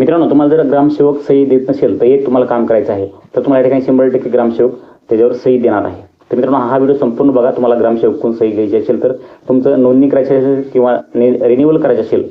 मित्रांनो, तुम्हाला जर ग्रामसेवक सही देत नसेल तर एक तुम्हाला काम करायचं आहे. तर तुम्हाला या ठिकाणी 100% ग्रामसेवक त्याच्यावर सही देणार आहे. तर मित्रांनो, हा व्हिडिओ संपूर्ण बघा. तुम्हाला ग्रामसेवककडून सही घ्यायची असेल तर तुमचं नोंदणी करायची असेल किंवा रिन्युअल करायचं असेल.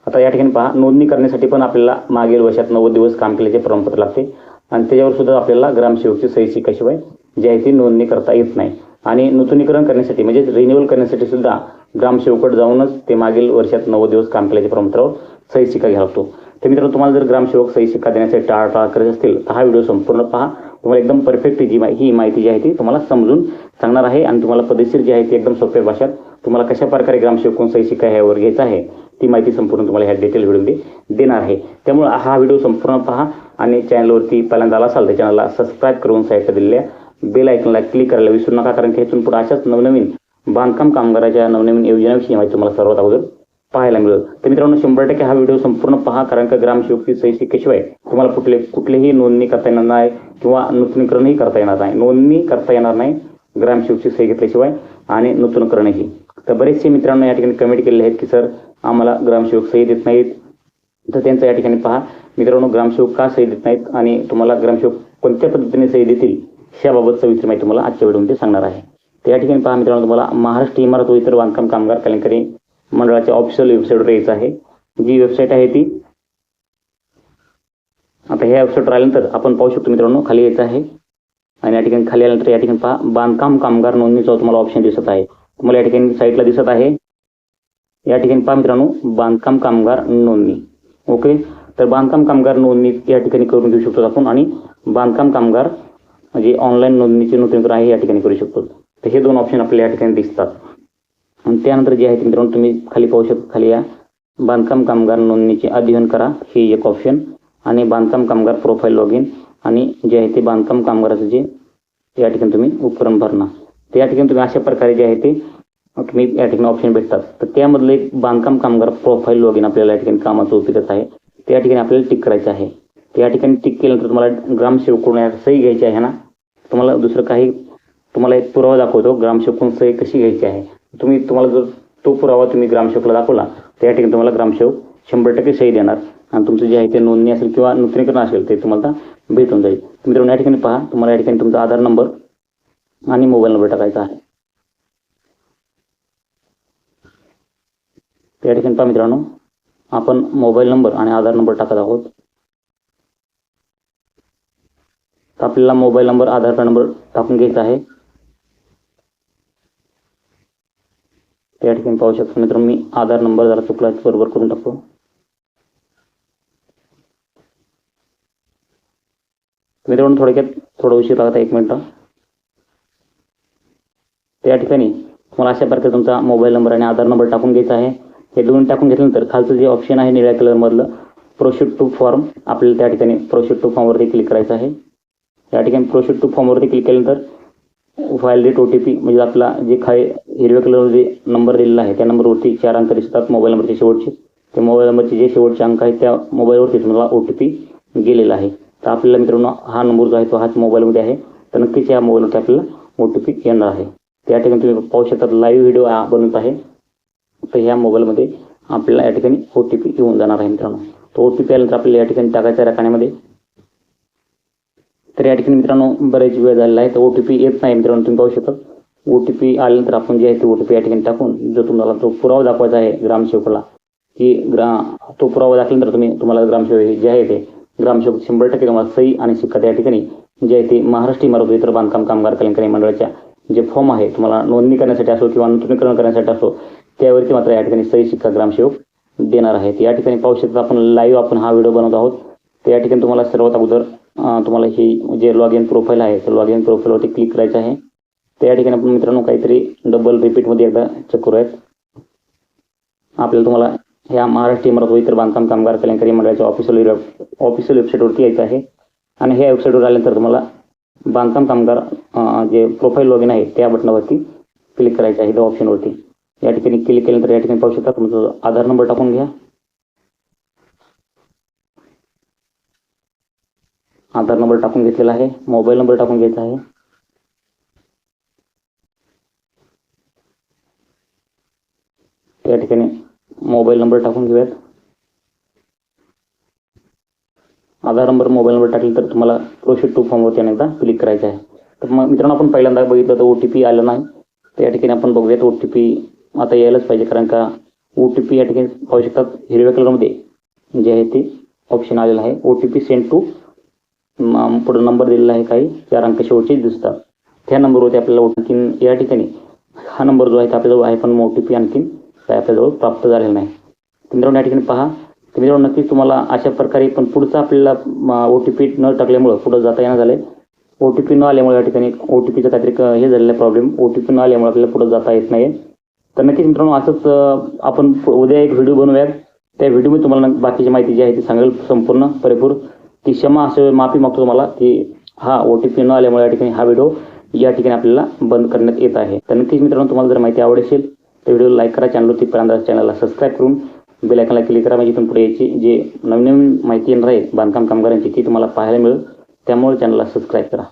आता या ठिकाणी पहा, नोंदणी करण्यासाठी पण आपल्याला मागील वर्षात 90 दिवस काम केल्याचे प्रमाणपत्र लागते आणि त्याच्यावर सुद्धा आपल्याला ग्रामसेवकची सही शिकाशिवाय जी आहे ती नोंदणी करता येत नाही. आणि नूतनीकरण करण्यासाठी म्हणजे रिन्युअल करण्यासाठी सुद्धा ग्रामसेवककडे जाऊनच ते मागील वर्षात 90 दिवस काम केल्याच्या प्रमाणपत्रावर सही शिक्का घ्यावा लागतो. तर मित्रांनो, तुम्हाला जर ग्रामसेवक सही शिक्का देण्यासाठी टाळाटाळ करत असतील तर हा व्हिडिओ संपूर्ण पहा. तुम्हाला एकदम परफेक्ट ही माहिती जी आहे ती तुम्हाला समजून सांगणार आहे आणि तुम्हाला पद्धतशीर जी आहे ती एकदम सोप्या भाषेत तुम्हाला कशा प्रकारे ग्रामसेवककडून सही शिक्का ह्यावर घ्यायचा आहे ती माहिती संपूर्ण तुम्हाला ह्या डिटेल व्हिडिओमध्ये देणार आहे. त्यामुळे हा व्हिडिओ संपूर्ण पहा आणि चॅनलवरती पहिल्यांदा आला असाल तर चॅनलला सबस्क्राईब करून साईडला दिलेल्या बेल आयकॉनला क्लिक करायला विसरू नका, कारण की इथून पुढे अशाच नवनवीन बांधकाम कामगाराच्या नवनवीन योजनांविषयी माहिती तुम्हाला सर्वात अगोदर पाहायला मिळेल. तर मित्रांनो, 100% हा व्हिडिओ संपूर्ण पहा, कारण का ग्रामसेवकची सही शिक्क्याशिवाय तुम्हाला कुठलीही नोंदणी करता येणार नाही किंवा नूतनीकरणही करता येणार नाही. नोंदणी करता येणार नाही ग्रामसेवकची सही घेतल्याशिवाय आणि नूतनीकरणही. तर बरेचसे मित्रांनो या ठिकाणी कमेंट केलेले आहेत की सर आम्हाला ग्रामसेवक सही देत नाहीत. तर त्यांचं या ठिकाणी पहा मित्रांनो, ग्रामसेवक का सही देत नाहीत आणि तुम्हाला ग्रामसेवक कोणत्या पद्धतीने सही देतील याबाबत सविस्तर माहिती तुम्हाला आजच्या व्हिडिओमध्ये सांगणार आहे. तर या ठिकाणी पहा मित्रांनो, तुम्हाला महाराष्ट्र इमारत व इतर बांधकाम कामगार कल्याणकारी मंडळाच्या ऑफिशियल वेबसाईटवर यायचं आहे. जी वेबसाईट आहे ती आता ह्या वेबसाईटवर आल्यानंतर आपण पाहू शकतो मित्रांनो, खाली यायचं आहे आणि या ठिकाणी खाली आल्यानंतर या ठिकाणी पहा बांधकाम कामगार नोंदणीचा तुम्हाला ऑप्शन दिसत आहे. तुम्हाला या ठिकाणी साईटला दिसत आहे. या ठिकाणी पहा मित्रांनो, बांधकाम कामगार नोंदणी. ओके, तर बांधकाम कामगार नोंदणी या ठिकाणी करून घेऊ शकतो आपण आणि बांधकाम कामगार म्हणजे ऑनलाईन नोंदणीचे नूतनीकरण आहे या ठिकाणी करू शकतो. तर हे दोन ऑप्शन आपल्याला या ठिकाणी दिसतात. आणि त्यानंतर जे आहे मित्रांनो, तुम्ही खाली पाहू शकता, खाली या बांधकाम कामगार नोंदणीचे अध्ययन करा हे एक ऑप्शन आणि बांधकाम कामगार प्रोफाईल लॉग इन आणि जे आहे ते बांधकाम कामगाराचं जे या ठिकाणी तुम्ही उपकरण भरणा. तर या ठिकाणी तुम्ही अशा प्रकारे जे आहे ते तुम्ही या ठिकाणी ऑप्शन भेटतात. तर त्यामधलं एक बांधकाम कामगार प्रोफाईल लॉग इन आपल्याला या ठिकाणी कामाचं उपयोगाचं आहे. ते या ठिकाणी आपल्याला टिक करायचं आहे. तर या ठिकाणी टिक केल्यानंतर तुम्हाला ग्रामसेवककडून सही घ्यायची आहे ना, तुम्हाला दुसरं काही तुम्हाला एक पुरावा दाखवतो ग्रामसेवककडून सही कशी घ्यायची आहे. तुम्हाला जर तो पुरावा तुम्ही ग्रामसेवकला दाखवला तर या ठिकाणी तुम्हाला ग्रामसेवक 100% सही देणार आणि तुमचं जे आहे ते नोंदणी असेल किंवा नूतनीकरण असेल ते तुम्हाला भेटून जाईल. मित्रांनो, या ठिकाणी पहा, तुम्हाला या ठिकाणी तुमचा आधार नंबर आणि मोबाईल नंबर टाकायचा आहे. या ठिकाणी पहा मित्रांनो, आपण मोबाईल नंबर आणि आधार नंबर टाकत आहोत. तर आपल्याला मोबाईल नंबर आधार कार्ड नंबर टाकून घ्यायचा आहे. या ठिकाणी पाहू शकतो मित्रांनो, मी आधार नंबर जरा चुकला बरोबर करून टाकतो. मित्रांनो, थोडा उशीर लागता 1 मिनिट. त्या ठिकाणी तुम्हाला अशा प्रकारे तुमचा मोबाईल नंबर आणि आधार नंबर टाकून घ्यायचा आहे. हे दोन टाकून घेतल्यानंतर खालचं जे ऑप्शन आहे निळ्या कलरमधलं प्रोसीड टू फॉर्म, आपल्याला त्या ठिकाणी प्रोसीड टू फॉर्मवरती क्लिक करायचं आहे. या ठिकाणी प्रोसीड टू फॉर्मवरती क्लिक केल्यानंतर फाईल डेट OTP म्हणजे आपला जे खाली हिरव्या कलरवर जे नंबर दिलेला आहे त्या नंबरवरती 4 अंक दिसतात मोबाईल नंबरचे शेवटचे. ते मोबाईल नंबरचे जे शेवटचे अंक आहेत त्या मोबाईलवरती तुम्हाला OTP गेलेला आहे. तर आपल्याला मित्रांनो हा नंबर जो आहे तो हाच मोबाईलमध्ये आहे. तर नक्कीच या मोबाईलवरती आपल्याला OTP येणार आहे. त्या ठिकाणी तुम्ही पाहू शकता लाईव्ह व्हिडिओ बनवत आहे. तर ह्या मोबाईलमध्ये आपल्याला या ठिकाणी OTP येऊन जाणार आहे मित्रांनो. तो OTP आल्यानंतर आपल्याला या ठिकाणी टाकायचा रकान्यामध्ये. तर या ठिकाणी मित्रांनो बरेच वेळ झालेला आहे तर OTP येत नाही मित्रांनो, तुम्ही पाहू शकता. OTP आल्यानंतर आपण जे आहे ते OTP या ठिकाणी टाकून जो तुम्हाला तो पुरावा दाखवायचा आहे ग्रामसेवकाला की तो पुरावा दाखल्यानंतर तुम्हाला ग्रामसेवक जे आहे ते ग्रामसेवक 100% तुम्हाला सही आणि शिक्का त्या ठिकाणी जे आहे ते महाराष्ट्र इमारत व इतर बांधकाम कामगार कल्याणकारी मंडळाच्या जे फॉर्म आहे तुम्हाला नोंदणी करण्यासाठी असो किंवा नूतनीकरण करण्यासाठी असो त्यावरती मात्र या ठिकाणी सही शिक्का ग्रामसेवक देणार आहेत. या ठिकाणी पाहू शकता आपण लाईव्ह आपण हा व्हिडिओ बनवत आहोत. तर या ठिकाणी तुम्हाला सर्वात अगोदर तुम्हाला ही जे लॉग इन प्रोफाईल आहे तर लॉग इन प्रोफाईलवरती क्लिक करायचं आहे. तर या ठिकाणी आपण मित्रांनो काहीतरी डबल रिपीटमध्ये एकदा चेक करूयात. आपल्याला तुम्हाला ह्या महाराष्ट्र इमारत व इतर बांधकाम कामगार कल्याणकारी मंडळाच्या ऑफिशियल वेबसाईटवरती यायचं आहे आणि ह्या वेबसाईटवर आल्यानंतर तुम्हाला बांधकाम कामगार जे प्रोफाईल लॉग इन आहे त्या बटनावरती क्लिक करायचं आहे त्या ऑप्शनवरती. या ठिकाणी क्लिक केल्यानंतर या ठिकाणी पाहू शकता तुमचा आधार नंबर टाकून घ्या. आधार नंबर टाकून घेतलेला आहे. मोबाईल नंबर टाकून घ्यायचा आहे. या ठिकाणी मोबाईल नंबर टाकून घेऊयात. आधार नंबर मोबाईल नंबर टाकले तर तुम्हाला प्रोसीड टू फॉर्मवरती अनेकदा क्लिक करायचं आहे. तर मग मित्रांनो आपण पहिल्यांदा बघितलं तर OTP आलं नाही, तर या ठिकाणी आपण बघूयात OTP आता यायलाच पाहिजे, कारण का OTP या ठिकाणी पाहू शकतात हिरव्या कलरमध्ये जे आहे ते ऑप्शन आलेलं आहे. OTP सेंड टू पुढे नंबर दिलेला आहे, काही 4 अंक शेवटचे दिसतात. त्या नंबरवरती आपल्याला आणखीन या ठिकाणी हा नंबर जो आहे आपल्याजवळ आहे, पण OTP आणखीन काय आपल्याजवळ प्राप्त झालेला नाही. मित्रांनो या ठिकाणी पहा, तर मित्रांनो नक्कीच तुम्हाला अशा प्रकारे पण पुढचं आपल्याला OTP न टाकल्यामुळं पुढं जाता येणं झालं आहे. OTP न आल्यामुळे या ठिकाणी OTPचं काहीतरी हे झालेलं आहे प्रॉब्लेम, OTP न आल्यामुळे आपल्याला पुढं जाता येत नाही. तर नक्कीच मित्रांनो असंच आपण उद्या एक व्हिडिओ बनवूयात. त्या व्हिडिओमध्ये तुम्हाला बाकीची माहिती जी आहे ती सांगेल संपूर्ण परिपूर्ण. ती क्षमा असं माफी मागतो तुम्हाला की हा OTP न आल्यामुळे या ठिकाणी हा व्हिडिओ या ठिकाणी आपल्याला बंद करण्यात येत आहे. तर नक्कीच मित्रांनो तुम्हाला जर माहिती आवडली असेल तर व्हिडिओ लाईक करा, चॅनलवरती पहिल्यांदा चॅनलला सबस्क्राईब करून बेल आयकॉनला क्लिक करा, म्हणजे इथून पुढे याची जे नवीन माहिती येणार आहे बांधकाम कामगारांची ती तुम्हाला पाहायला मिळेल. त्यामुळे चॅनलला सबस्क्राईब करा.